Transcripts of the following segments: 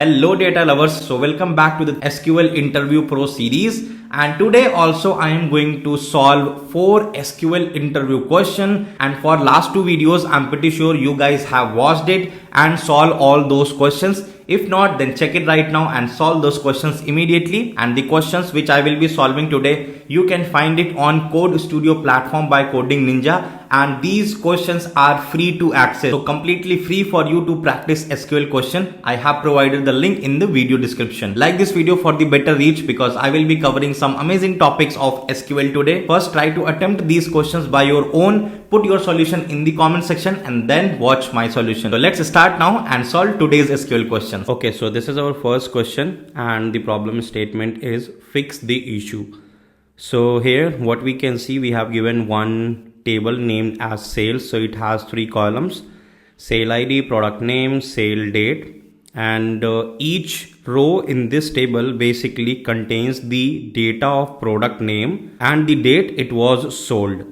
Hello data lovers, so welcome back to the SQL Interview Pro series, and today also I am going to solve 4 SQL interview questions. And for last 2 videos I'm pretty sure you guys have watched it and solved all those questions. If not, then check it right now and solve those questions immediately. And the questions which I will be solving today, you can find it on Code Studio platform by Coding Ninja, and these questions are free to access, so completely free for you to practice SQL question. I have provided the link in the video description. Like this video for the better reach, because I will be covering some amazing topics of SQL today. First, try to attempt these questions by your own, put your solution in the comment section, and then watch my solution. So let's start now and solve today's SQL questions. Okay, so this is our first question, and the problem statement is fix the issue. So here what we can see, we have given one table named as sales. So it has 3 columns: sale ID, product name, sale date, and each row in this table basically contains the data of product name and the date it was sold.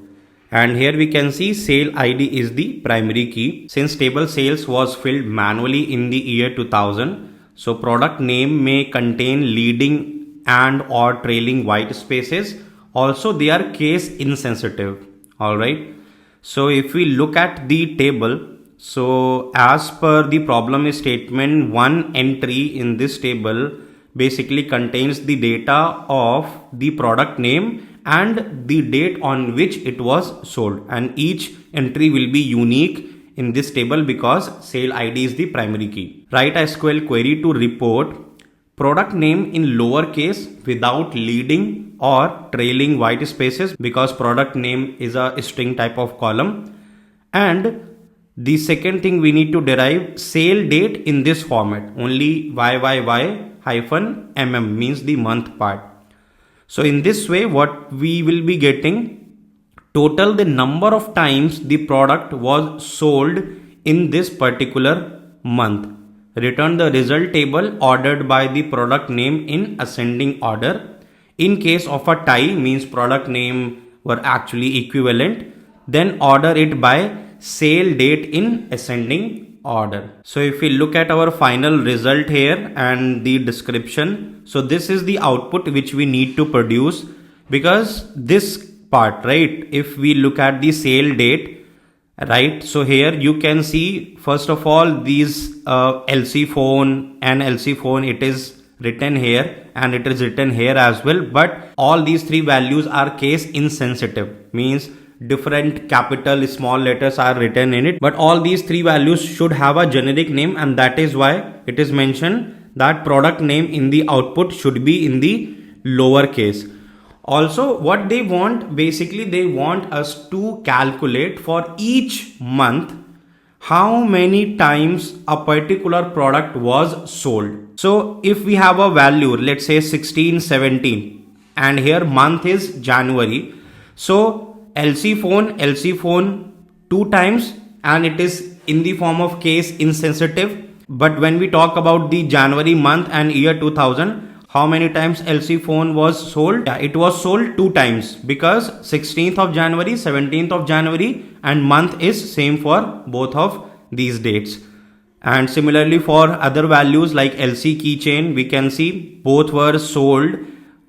And here we can see sale ID is the primary key. Since table sales was filled manually in the year 2000, so product name may contain leading and or trailing white spaces. Also, they are case insensitive. Alright, so if we look at the table, so as per the problem statement, one entry in this table basically contains the data of the product name and the date on which it was sold, and each entry will be unique in this table because sale ID is the primary key. Write a SQL query to report product name in lowercase without leading or trailing white spaces, because product name is a string type of column. And the second thing, we need to derive sale date in this format, only YYY-MM means the month part. So in this way, what we will be getting, total the number of times the product was sold in this particular month. Return the result table ordered by the product name in ascending order. In case of a tie, means product name were actually equivalent, then order it by sale date in ascending order. So if we look at our final result here and the description, so this is the output which we need to produce, because this part, right, if we look at the sale date, right, so here you can see first of all these 𝗟𝗟 and 𝗟𝗟, it is written here and it is written here as well, but all these 3 values are case insensitive, means different capital small letters are written in it, but all these 3 values should have a generic name, and that is why it is mentioned that product name in the output should be in the lower case. Also, what they want, basically they want us to calculate for each month how many times a particular product was sold. So if we have a value, let's say 16, 17, and here month is January, so 𝗟𝗟 2 times, and it is in the form of case insensitive. But when we talk about the January month and year 2000, how many times 𝗟𝗟 was sold? Yeah, it was sold 2 times, because 16th of January, 17th of January, and month is same for both of these dates. And similarly for other values like 𝗟𝗟, we can see both were sold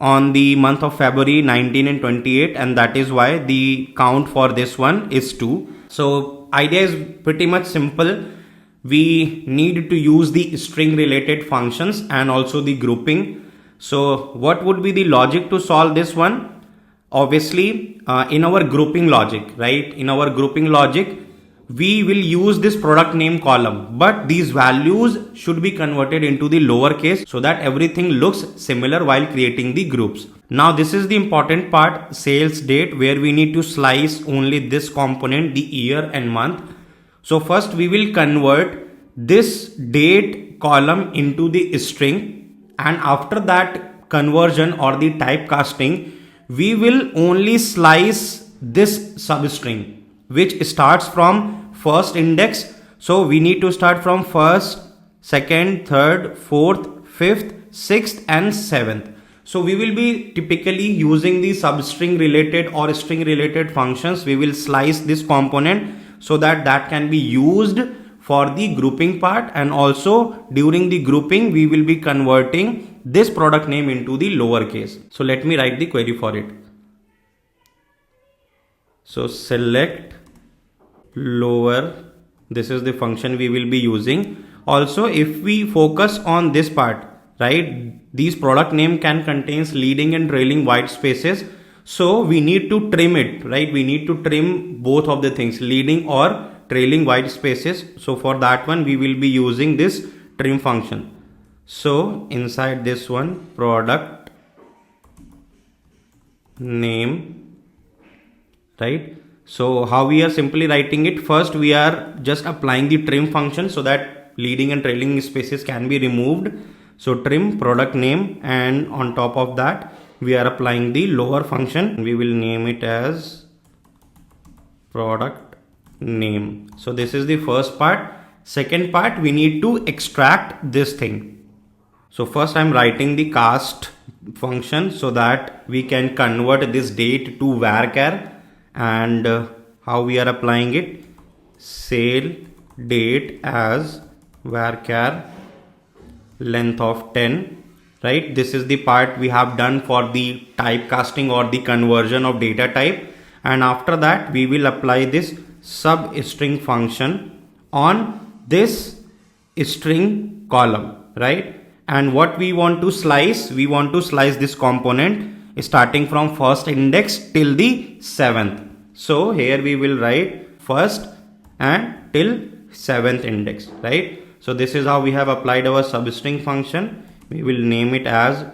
on the month of February 19 and 28, and that is why the count for this one is 2. So idea is pretty much simple. We need to use the string related functions and also the grouping. So what would be the logic to solve this one? Obviously in our grouping logic, right, in our grouping logic we will use this product name column, but these values should be converted into the lower case so that everything looks similar while creating the groups. Now this is the important part, sales date, where we need to slice only this component, the year and month. So first we will convert this date column into the string, and after that conversion or the typecasting, we will only slice this substring which starts from first index. So we need to start from first, second, third, fourth, fifth, sixth and seventh. So we will be typically using the substring related or string related functions. We will slice this component so that that can be used for the grouping part, and also during the grouping we will be converting this product name into the lowercase. So let me write the query for it. So select lower, this is the function we will be using. Also, if we focus on this part, right, these product name can contains leading and trailing white spaces. So we need to trim it, right? We need to trim both of the things, leading or trailing white spaces. So for that one, we will be using this trim function. So inside this one, product name, right? So how we are simply writing it? First, we are just applying the trim function so that leading and trailing spaces can be removed. So trim product name, and on top of that we are applying the lower function. We will name it as product name. So this is the first part. Second part, we need to extract this thing. So first I'm writing the cast function so that we can convert this date to varchar. And how we are applying it? Sale date as varchar length of 10, right? This is the part we have done for the typecasting or the conversion of data type. And after that we will apply this substring function on this string column, right? And what we want to slice, we want to slice this component starting from first index till the 7th. So here we will write first and till 7th index, right? So this is how we have applied our substring function. We will name it as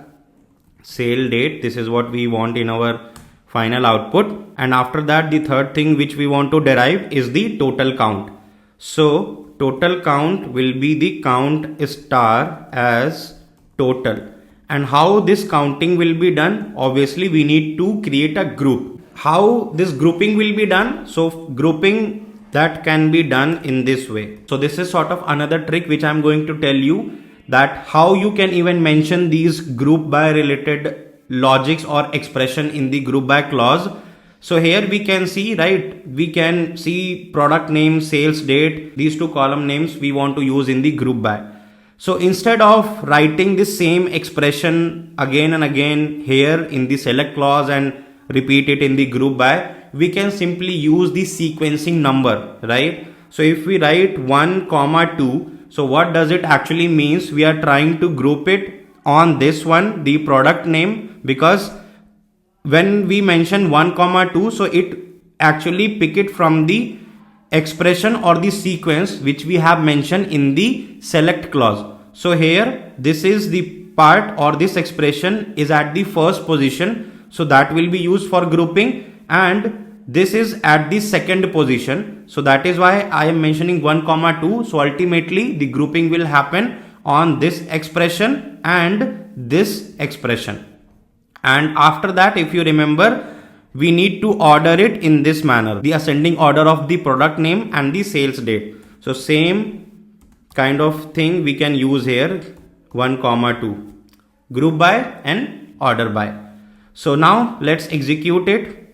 sale date. This is what we want in our final output. And after that, the third thing which we want to derive is the total count. So total count will be the count star as total. And how this counting will be done? Obviously, we need to create a group. How this grouping will be done? So grouping that can be done in this way. So this is sort of another trick which I'm going to tell you, that how you can even mention these group by related logics or expression in the group by clause. So here we can see, right, we can see product name, sales date, these two column names we want to use in the group by. So instead of writing the same expression again and again here in the select clause and repeat it in the group by, we can simply use the sequencing number, right? So if we write 1, 2, so what does it actually means? We are trying to group it on this one, the product name, because when we mention 1, 2, so it actually pick it from the expression or the sequence which we have mentioned in the select clause. So here this is the part, or this expression is at the first position, so that will be used for grouping, and this is at the second position, so that is why I am mentioning 1, 2. So ultimately the grouping will happen on this expression and this expression. And after that, if you remember, we need to order it in this manner, the ascending order of the product name and the sales date. So same kind of thing we can use here, 1, 2, group by and order by. So now let's execute it.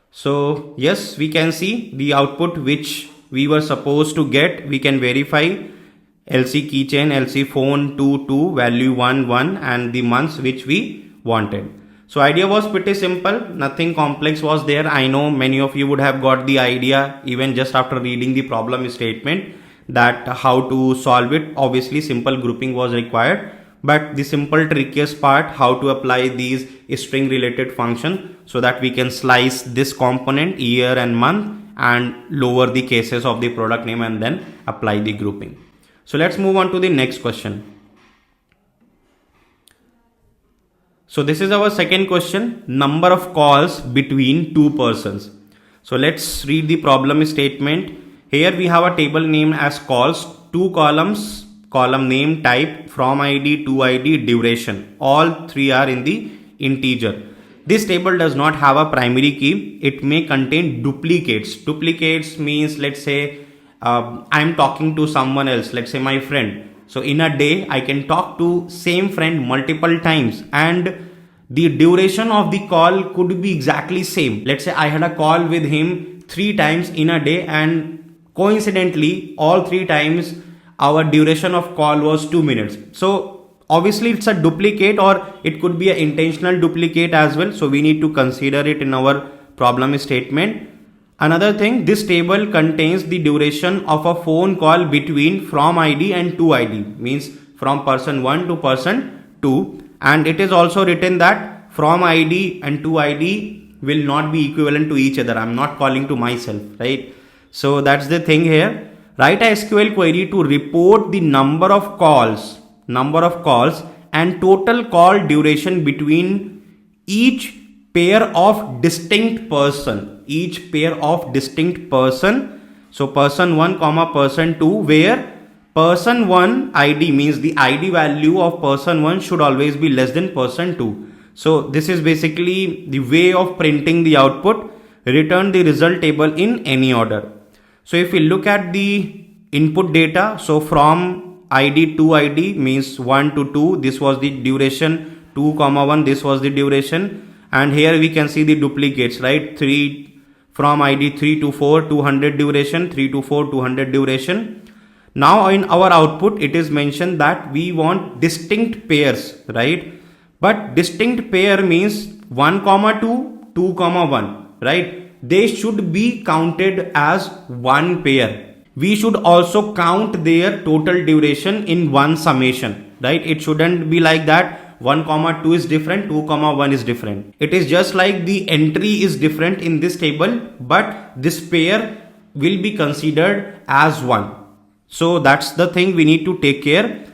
So yes, we can see the output which we were supposed to get. We can verify _LC keychain, _LC phone 2, value 1, 1, and the months which we wanted. So idea was pretty simple, nothing complex was there. I know many of you would have got the idea even just after reading the problem statement, that how to solve it. Obviously simple grouping was required, but the simple trickiest part, how to apply these string related function so that we can slice this component year and month and lower the cases of the product name and then apply the grouping. So let's move on to the next question. So this is our second question, number of calls between two persons. So let's read the problem statement. Here we have a table named as calls, two columns, column name, type, from ID, to ID, duration. All three are in the integer. This table does not have a primary key. It may contain duplicates. Duplicates means, let's say I'm talking to someone else, let's say my friend. So in a day, I can talk to same friend multiple times and the duration of the call could be exactly same. Let's say I had a call with him 3 times in a day, and coincidentally all 3 times our duration of call was 2 minutes. So obviously it's a duplicate, or it could be an intentional duplicate as well. So we need to consider it in our problem statement. Another thing, this table contains the duration of a phone call between from ID and to ID, means from person 1 to person 2, and it is also written that from ID and to ID will not be equivalent to each other. I'm not calling to myself, right? So that's the thing here. Write a SQL query to report the number of calls and total call duration between each pair of distinct person. So person 1 comma person 2, where person 1 ID means the ID value of person 1 should always be less than person 2. So this is basically the way of printing the output. Return the result table in any order. So if we look at the input data, so from ID to ID means 1 to 2, this was the duration, 2 comma 1, this was the duration, and here we can see the duplicates, right? 3 from ID 3 to 4, 200 duration, 3 to 4, 200 duration. Now in our output it is mentioned that we want distinct pairs, right? But distinct pair means 1 comma 2, 2 comma 1, right? They should be counted as one pair. We should also count their total duration in one summation, right? It shouldn't be like that 1 comma 2 is different, 2 comma 1 is different. It is just like the entry is different in this table, but this pair will be considered as one. So that's the thing we need to take care.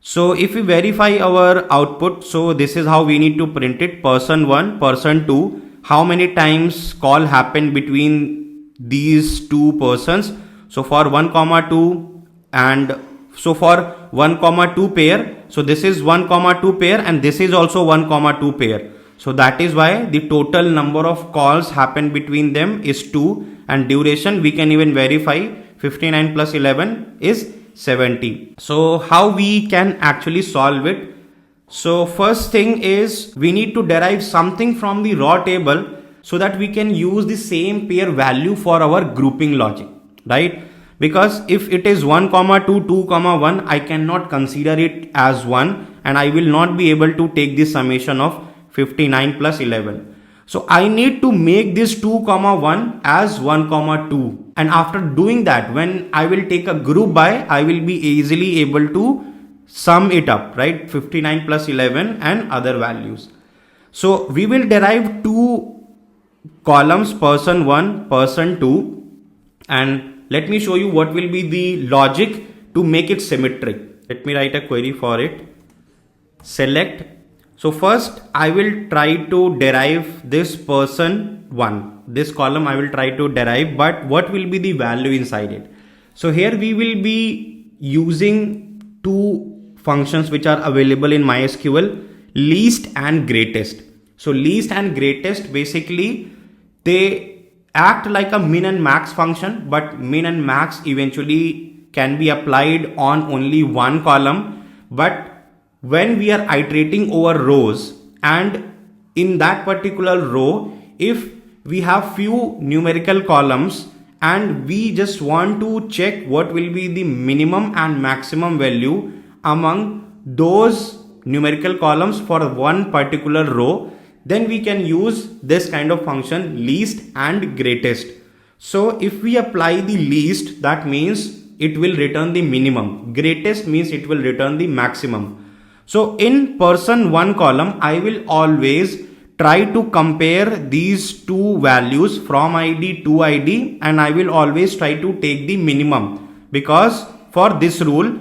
So if we verify our output, so this is how we need to print it. Person 1, person 2, how many times call happened between these two persons. So for 1 comma 2, and so for 1 comma 2 pair, so this is 1 comma 2 pair and this is also 1 comma 2 pair. So that is why the total number of calls happened between them is 2, and duration we can even verify 59 plus 11 is 70. So how we can actually solve it? So first thing is we need to derive something from the raw table so that we can use the same pair value for our grouping logic, right? Because if it is 1 comma 2, 2 comma 1, I cannot consider it as 1 and I will not be able to take the summation of 59 plus 11. So I need to make this 2 comma 1 as 1 comma 2, and after doing that, when I will take a group by, I will be easily able to sum it up, right? 59 plus 11 and other values. So we will derive two columns, person 1, person 2, and let me show you what will be the logic to make it symmetric. Let me write a query for it. Select. So first I will try to derive this person 1. This column I will try to derive, but what will be the value inside it? So here we will be using two functions which are available in MySQL, least and greatest. So least and greatest, basically they act like a min and max function, but min and max eventually can be applied on only one column. But when we are iterating over rows, and in that particular row, if we have few numerical columns and we just want to check what will be the minimum and maximum value among those numerical columns for one particular row, then we can use this kind of function, least and greatest. So if we apply the least, that means it will return the minimum. Greatest means it will return the maximum. So in person 1 column, I will always try to compare these two values from ID to ID, and I will always try to take the minimum, because for this rule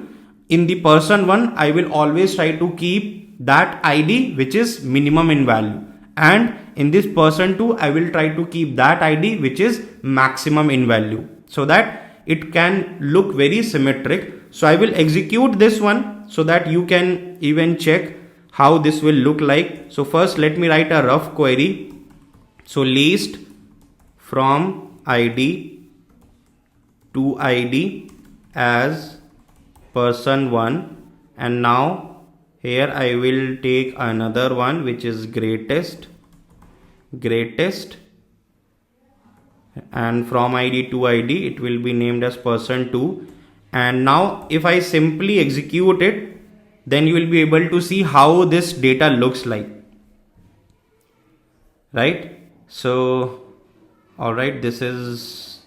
in the person 1 I will always try to keep that ID which is minimum in value, and in this person 2 I will try to keep that ID which is maximum in value, so that it can look very symmetric. So I will execute this one so that you can even check how this will look like. So first let me write a rough query. So least from ID to ID as person 1, and now here I will take another one which is greatest, and from ID to ID it will be named as person2. And now if I simply execute it, then you will be able to see how this data looks like, right? So alright, this is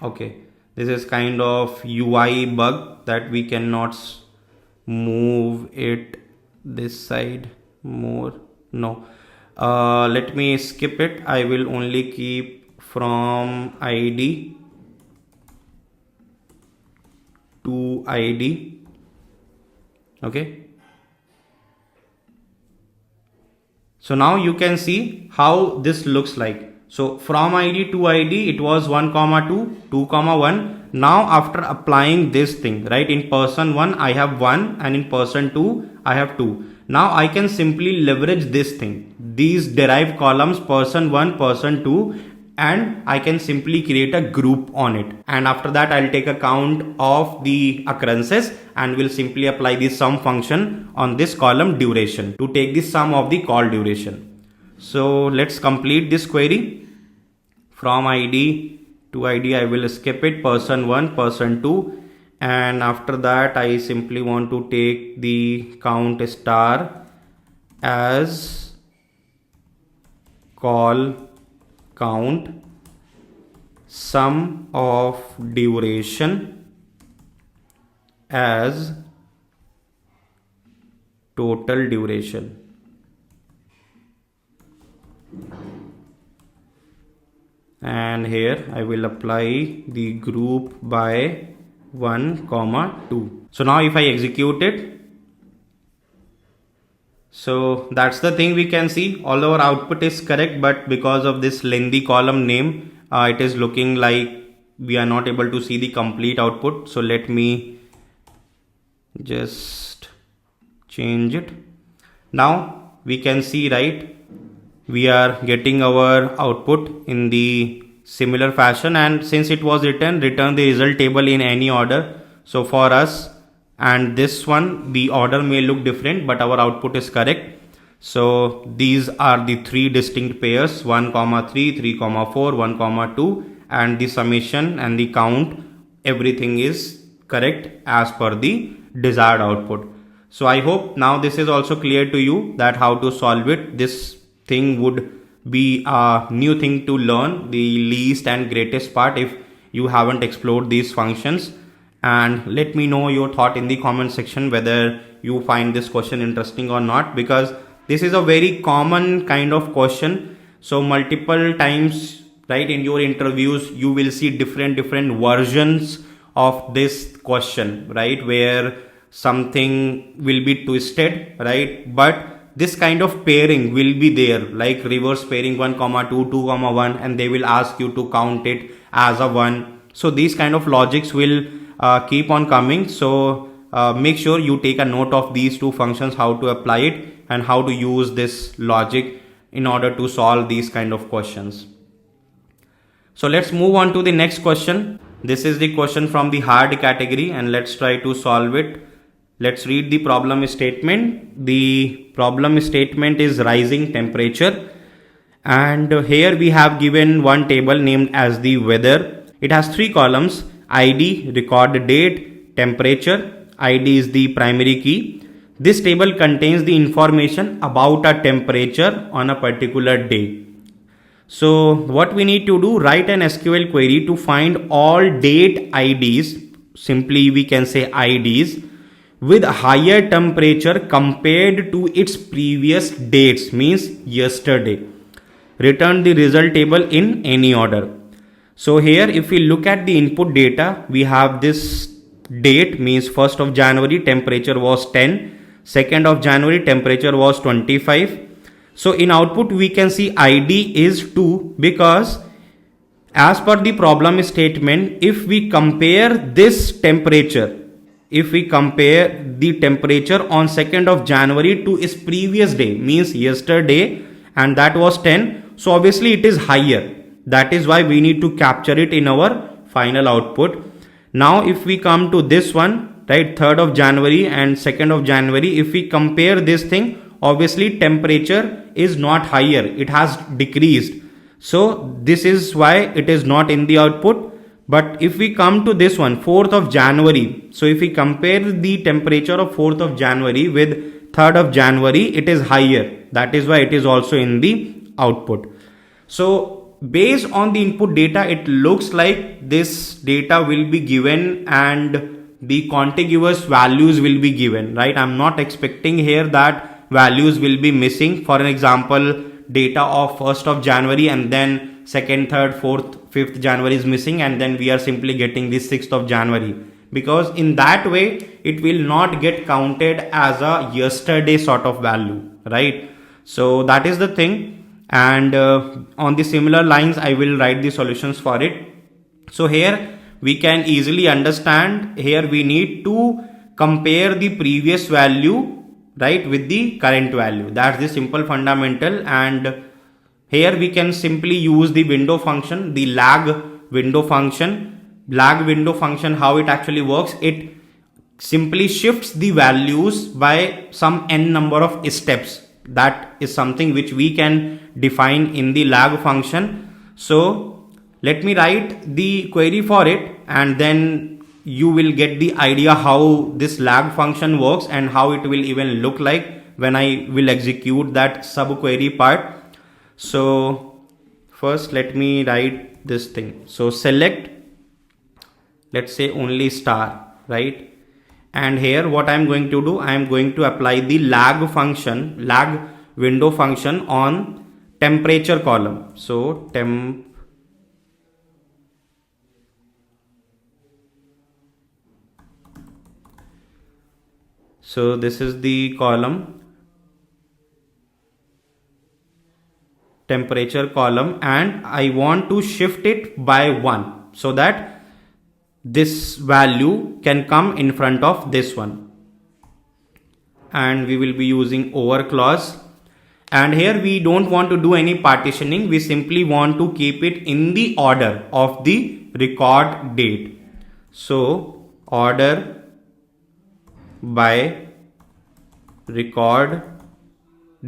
okay. This is kind of UI bug that we cannot move it this side more. No, let me skip it. I will only keep from ID to ID. Okay. So now you can see how this looks like. So from ID to ID it was 1, 2, 2, 1. Now after applying this thing, right, in person 1 I have 1 and in person 2 I have 2. Now I can simply leverage this thing, these derived columns person 1, person 2, and I can simply create a group on it. And after that I'll take a count of the occurrences and will simply apply the sum function on this column duration to take the sum of the call duration. So let's complete this query. From ID to ID I will skip it, person 1, person 2, and after that I simply want to take the count star as call count sum of duration as total duration. And here I will apply the group by 1, 2. So now if I execute it, so that's the thing we can see. Although our output is correct, but because of this lengthy column name, it is looking like we are not able to see the complete output. So let me just change it. Now we can see, right, we are getting our output in the similar fashion, and since it was return the result table in any order. So for us and this one the order may look different, but our output is correct. So these are the three distinct pairs, 1, 3, 3, 4, 1, 2, and the summation and the count, everything is correct as per the desired output. So I hope now this is also clear to you that how to solve it. This thing would be a new thing to learn, the least and greatest part if you haven't explored these functions. And let me know your thought in the comment section whether you find this question interesting or not, because this is a very common kind of question. So multiple times, right, in your interviews you will see different versions of this question, right, where something will be twisted, right, but this kind of pairing will be there, like reverse pairing 1, 2, 2, 1, and they will ask you to count it as a 1. So these kind of logics will keep on coming. So make sure you take a note of these two functions, how to apply it and how to use this logic in order to solve these kind of questions. So let's move on to the next question. This is the question from the hard category, and let's try to solve it. Let's read the problem statement. The problem statement is rising temperature, and here we have given one table named as the weather. It has three columns: ID, record date, temperature. ID is the primary key. This table contains the information about a temperature on a particular day. So what we need to do, write an SQL query to find all date IDs, simply we can say IDs, with higher temperature compared to its previous dates, means yesterday. Return the result table in any order. So here if we look at the input data, we have this date, means 1st of January temperature was 10, 2nd of January temperature was 25. So in output we can see ID is 2, because as per the problem statement, if we compare this temperature, if we compare the temperature on 2nd of January to its previous day, means yesterday, and that was 10, so obviously it is higher. That is why we need to capture it in our final output. Now if we come to this one, right, 3rd of January and 2nd of January, if we compare this thing, obviously temperature is not higher, it has decreased. So this is why it is not in the output. But if we come to this one, 4th of January, so if we compare the temperature of 4th of January with 3rd of January, it is higher. That is why it is also in the output. So based on the input data, it looks like this data will be given and the contiguous values will be given, right? I'm not expecting here that values will be missing. For an example, data of 1st of January and then 2nd, 3rd, 4th, 5th January is missing, and then we are simply getting the 6th of January, because in that way it will not get counted as a yesterday sort of value, right? So that is the thing. And on the similar lines I will write the solutions for it. So here we can easily understand, here we need to compare the previous value, right, with the current value. That's the simple fundamental. And here we can simply use the window function, the lag window function. Lag window function, how it actually works, it simply shifts the values by some n number of steps. That is something which we can define in the lag function. So let me write the query for it, and then you will get the idea how this lag function works and how it will even look like when I will execute that sub query part. So first let me write this thing. So select, let's say only star, right? And here what I'm going to do, I'm going to apply the lag function, lag window function on temperature column. So temp, so this is the column, temperature column, and I want to shift it by 1 so that this value can come in front of this one. And we will be using over clause. And here we don't want to do any partitioning. We simply want to keep it in the order of the record date. So order by record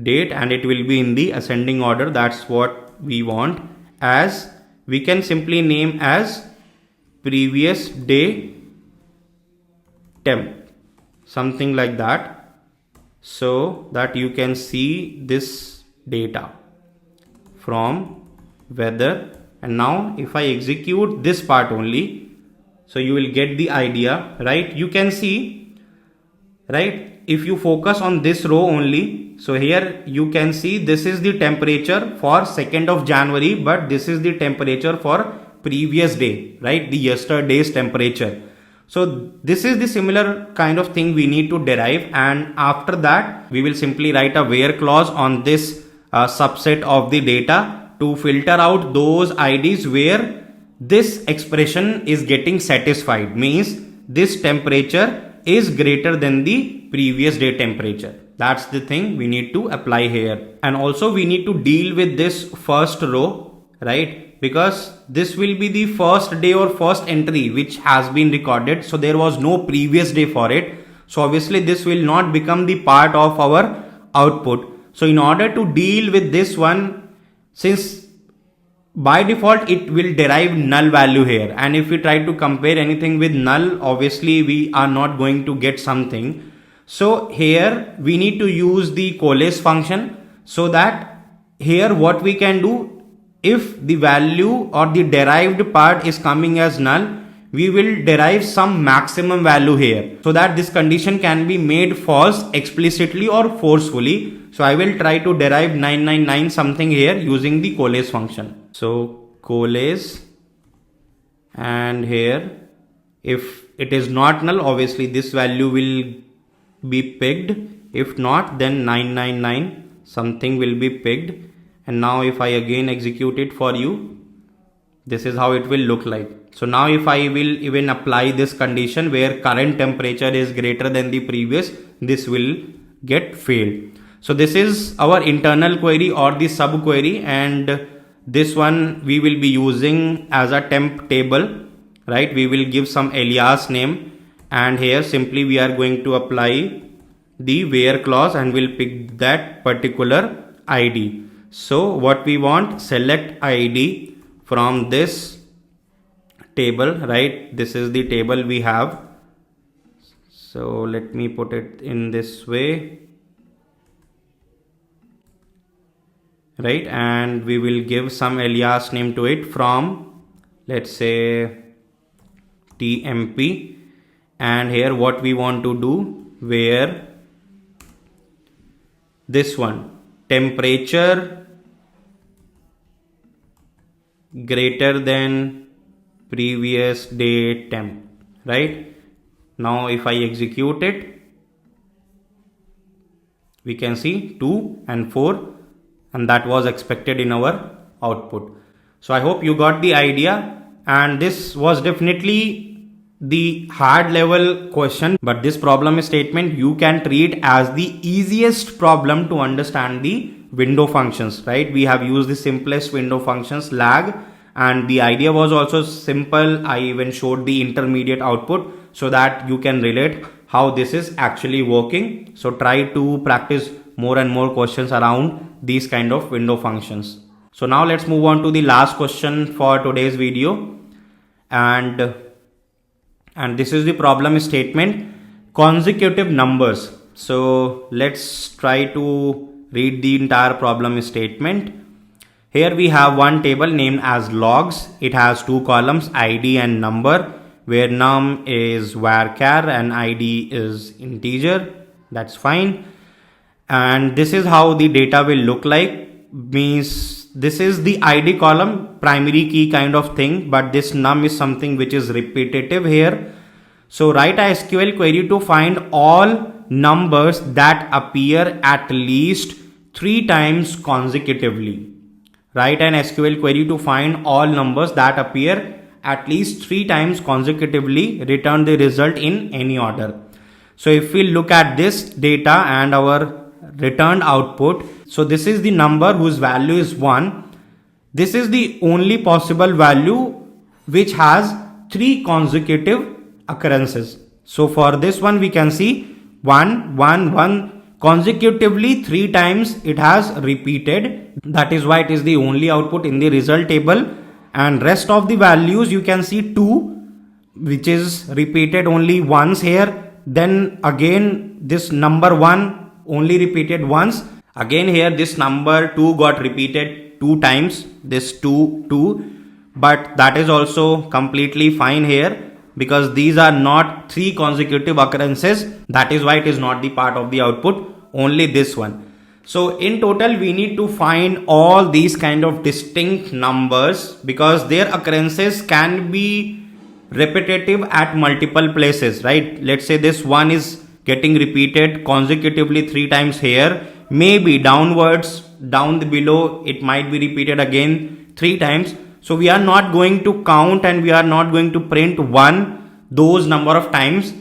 date, and it will be in the ascending order. That's what we want. As we can simply name as previous day temp, something like that, so that you can see this data from weather. And now if I execute this part only, so you will get the idea, right? You can see, right, if you focus on this row only, so here you can see this is the temperature for 2nd of January, but this is the temperature for previous day, right, the yesterday's temperature. So this is the similar kind of thing we need to derive, and after that we will simply write a where clause on this subset of the data to filter out those IDs where this expression is getting satisfied, means this temperature is greater than the previous day temperature. That's the thing we need to apply here. And also we need to deal with this first row, right, because this will be the first day or first entry which has been recorded. So there was no previous day for it. So obviously this will not become the part of our output. So in order to deal with this one, since by default it will derive null value here, and if we try to compare anything with null, obviously we are not going to get something. So here we need to use the 𝗏𝗃 function, so that here what we can do, if the value or the derived part is coming as null, we will derive some maximum value here, so that this condition can be made false explicitly or forcefully. So I will try to derive 999 something here using the 𝗏𝗃 function. So 𝗏𝗃, and here if it is not null, obviously this value will be picked. If not, then 999 something will be picked. And now if I again execute it for you, this is how it will look like. So now if I will even apply this condition where current temperature is greater than the previous, this will get failed. So this is our internal query or the sub query, and this one we will be using as a temp table, right? We will give some alias name, and here simply we are going to apply the where clause and we'll pick that particular ID. So what we want, select ID from this table, right? This is the table we have. So let me put it in this way, right? And we will give some alias name to it from, let's say, TMP. And here what we want to do, where this one, temperature greater than previous day temp, right? Now if I execute it, we can see 2 and 4, and that was expected in our output. So I hope you got the idea, and this was definitely the hard level question, but this problem statement you can treat as the easiest problem to understand the window functions, right? We have used the simplest window functions, lag, and the idea was also simple. I even showed the intermediate output so that you can relate how this is actually working. So try to practice more and more questions around these kind of window functions. So now let's move on to the last question for today's video, and this is the problem statement, consecutive numbers. So let's try to read the entire problem statement. Here we have one table named as logs. It has two columns, ID and number, where num is varchar and ID is integer. That's fine. And this is how the data will look like. Means this is the ID column, primary key kind of thing, but this num is something which is repetitive here. So write a SQL query to find all numbers that appear at least 3 times consecutively. Write an SQL query to find all numbers that appear at least 3 times consecutively. Return the result in any order. So if we look at this data and our returned output, so this is the number whose value is 1. This is the only possible value which has 3 consecutive occurrences. So for this one we can see 1, 1, 1 consecutively 3 times it has repeated. That is why it is the only output in the result table, and rest of the values you can see 2, which is repeated only once here. Then again this number 1 only repeated once. Again here this number 2 got repeated 2 times, this 2, but that is also completely fine here because these are not 3 consecutive occurrences. That is why it is not the part of the output, only this one. So in total we need to find all these kind of distinct numbers because their occurrences can be repetitive at multiple places, right? Let's say this one is getting repeated consecutively 3 times here, maybe downwards, down below it might be repeated again 3 times. So we are not going to count and we are not going to print those number of times.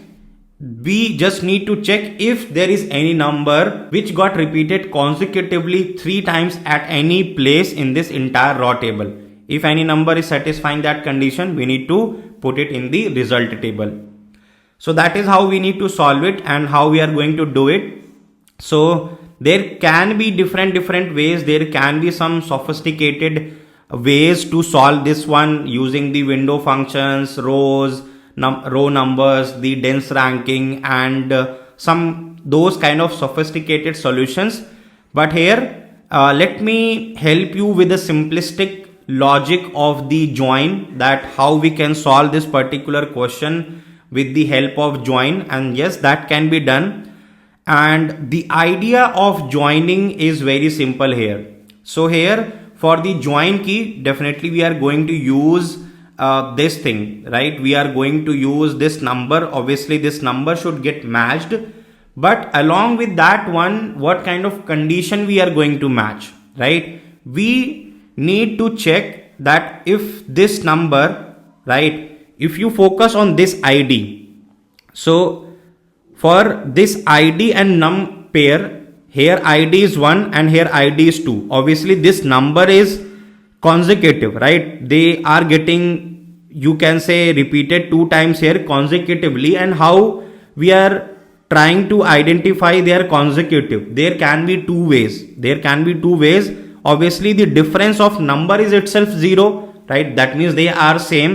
We just need to check if there is any number which got repeated consecutively 3 times at any place in this entire raw table. If any number is satisfying that condition, we need to put it in the result table. So that is how we need to solve it and how we are going to do it. So there can be different ways. There can be some sophisticated ways to solve this one using the window functions, rows, row numbers, the dense ranking, and some those kind of sophisticated solutions. But here let me help you with the simplistic logic of the join, that how we can solve this particular question with the help of join. And yes, that can be done. And the idea of joining is very simple here. So here for the join key, definitely we are going to use this thing, right? We are going to use this number. Obviously this number should get matched, but along with that one, what kind of condition we are going to match, right? We need to check that if this number, right, if you focus on this ID, so for this ID and num pair, here ID is 1 and here ID is 2. Obviously this number is consecutive, right? They are getting, you can say, repeated 2 times here consecutively. And how we are trying to identify their consecutive? There can be 2 ways. There can be 2 ways obviously the difference of number is itself 0, right? That means they are same.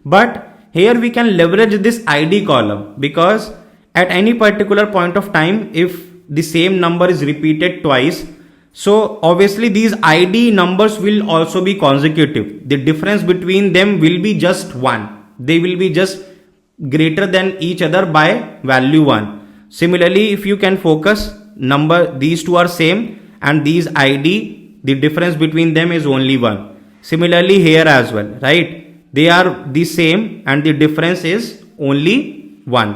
But here we can leverage this ID column, because at any particular point of time, if the same number is repeated twice, so obviously these ID numbers will also be consecutive. The difference between them will be just 1. They will be just greater than each other by value 1. Similarly, if you can focus, these two are same, and these ID, the difference between them is only 1. Similarly here as well, right? They are the same and the difference is only 1.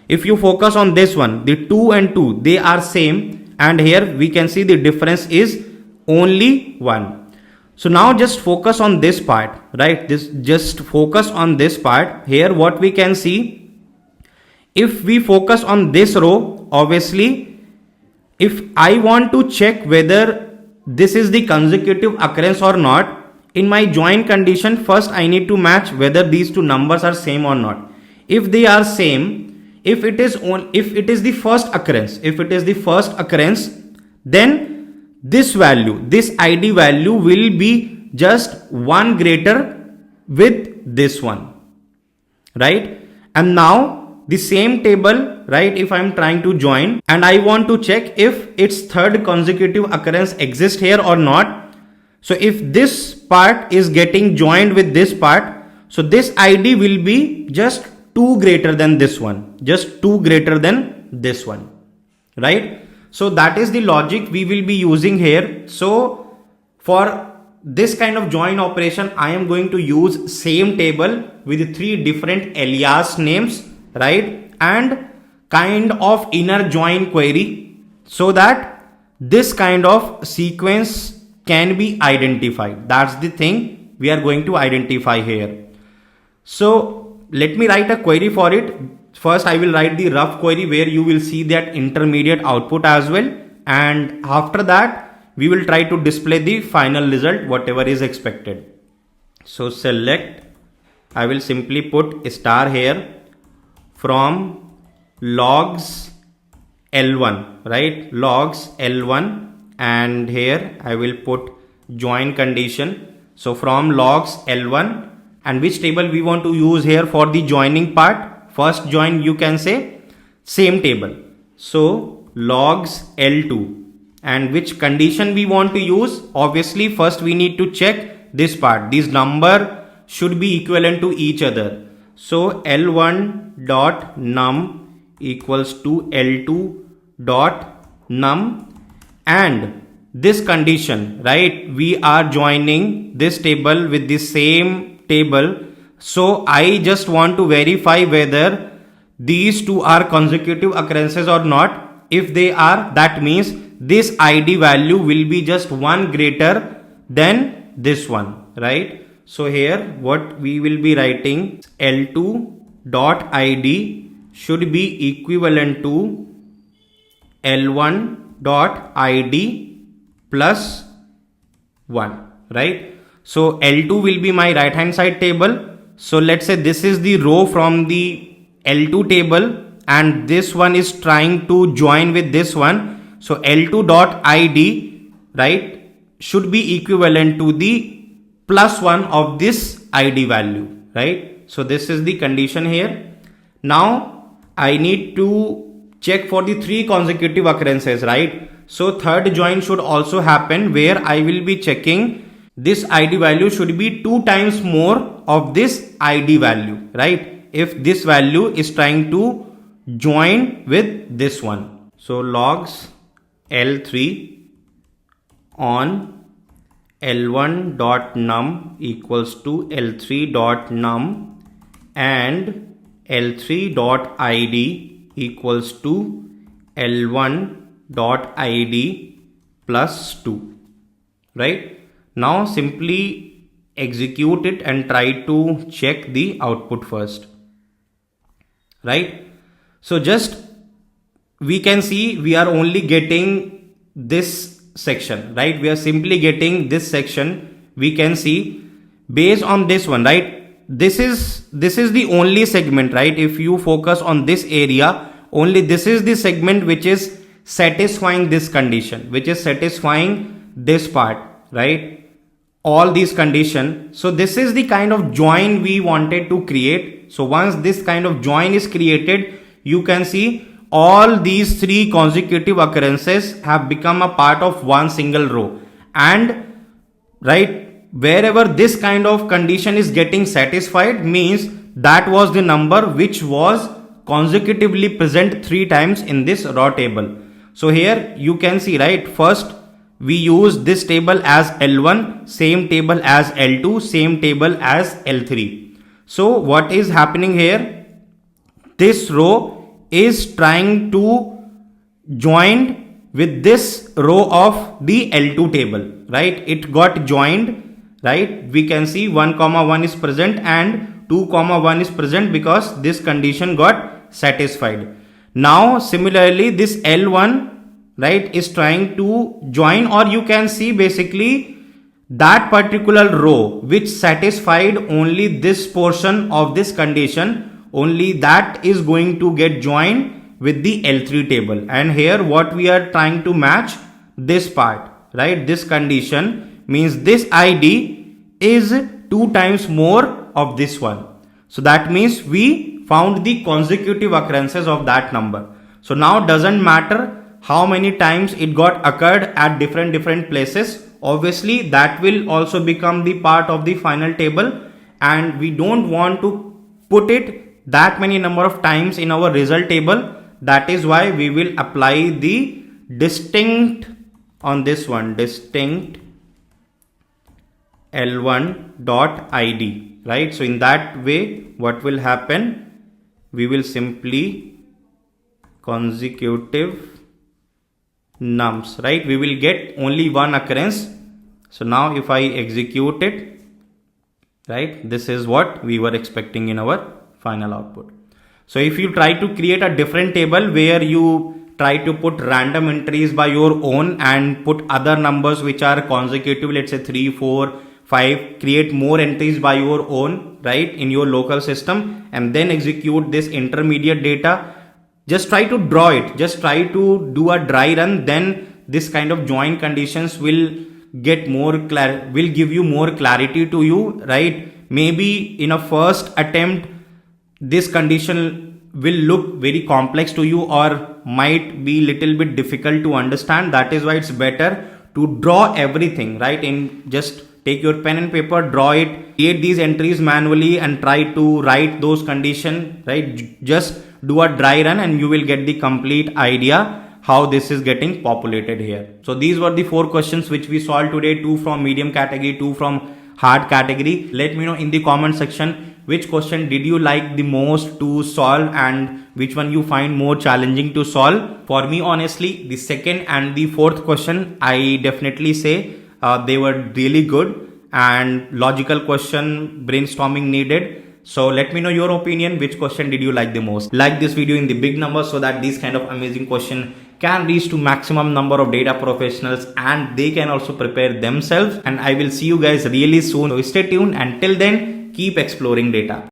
If you focus on this one, the 2 and 2, they are same, and here we can see the difference is only 1. So now just focus on this part, right? Just focus on this part. Here what we can see, if we focus on this row, obviously if I want to check whether this is the consecutive occurrence or not, in my join condition, first I need to match whether these two numbers are same or not. If they are same, if it is the first occurrence, then this value, this ID value will be just 1 greater with this one, right? And now the same table, right? If I'm trying to join and I want to check if its third consecutive occurrence exists here or not. So if this part is getting joined with this part, so this ID will be just 2 greater than this one, just 2 greater than this one, right? So that is the logic we will be using here. So for this kind of join operation, I am going to use same table with 3 different alias names, right? And kind of inner join query, so that this kind of sequence can be identified. That's the thing we are going to identify here. So let me write a query for it. First I will write the rough query where you will see that intermediate output as well, and after that we will try to display the final result whatever is expected. So select, I will simply put star here from logs L1, right? Logs L1, and here I will put join condition. So from logs L1, and which table we want to use here for the joining part? First join, you can say same table. So logs L2, and which condition we want to use? Obviously first we need to check this part. These number should be equivalent to each other. So L1 dot num equals to L2 dot num, and this condition, right? We are joining this table with the same table. So I just want to verify whether these two are consecutive occurrences or not. If they are, that means this ID value will be just 1 greater than this one, right? So here what we will be writing, L2 dot ID should be equivalent to L1 dot ID plus 1, right? So L2 will be my right hand side table. So let's say this is the row from the L2 table, and this one is trying to join with this one. So L2 dot ID, right, should be equivalent to the plus 1 of this ID value, right? So this is the condition here. Now I need to check for the 3 consecutive occurrences, right? So third join should also happen, where I will be checking this ID value should be 2 times more of this ID value, right? If this value is trying to join with this one. So logs L3 on L1 dot num equals to L3 dot num, and L3 dot ID equals to L1 dot ID plus 2, right? Now simply execute it and try to check the output first, right? So just we can see we are only getting this section, right? We are simply getting this section. We can see based on this one, right? This is the only segment, right? If you focus on this area, only this is the segment which is satisfying this condition, which is satisfying this part, right, all these conditions. So this is the kind of join we wanted to create. So once this kind of join is created, you can see all these three consecutive occurrences have become a part of one single row. And right, wherever this kind of condition is getting satisfied means that was the number which was consecutively present 3 times in this raw table. So here you can see, right, first we use this table as L1, same table as L2, same table as L3. So what is happening here? This row is trying to join with this row of the L2 table, right? It got joined, right? We can see 1 comma 1 is present and 2 comma 1 is present because this condition got satisfied. Now similarly this L1, right, is trying to join, or you can see basically that particular row which satisfied only this portion of this condition, only that is going to get joined with the L3 table. And here what we are trying to match this part, right? This condition means this ID is 2 times more of this one. So that means we found the consecutive occurrences of that number. So now doesn't matter how many times it got occurred at different places. Obviously that will also become the part of the final table, and we don't want to put it that many number of times in our result table. That is why we will apply the distinct on this one, distinct L1.id, right? So in that way what will happen, we will simply consecutive nums, right? We will get only one occurrence. So now if I execute it, right, this is what we were expecting in our final output. So if you try to create a different table where you try to put random entries by your own and put other numbers which are consecutive, let's say 3, 4, 5, create more entries by your own, right, in your local system, and then execute this intermediate data, just try to draw it, just try to do a dry run, then this kind of join conditions will get more will give you more clarity to you, right? Maybe in a first attempt this condition will look very complex to you or might be little bit difficult to understand. That is why it's better to draw everything, right? In just take your pen and paper, draw it, create these entries manually and try to write those conditions, right? Just do a dry run and you will get the complete idea how this is getting populated here. So these were the 4 questions which we solved today, 2 from medium category, 2 from hard category. Let me know in the comment section which question did you like the most to solve and which one you find more challenging to solve. For me, honestly, the second and the fourth question, I definitely say they were really good and logical question, brainstorming needed. So let me know your opinion, which question did you like the most. Like this video in the big numbers so that these kind of amazing question can reach to maximum number of data professionals and they can also prepare themselves. And I will see you guys really soon. So stay tuned. Until then, keep exploring data.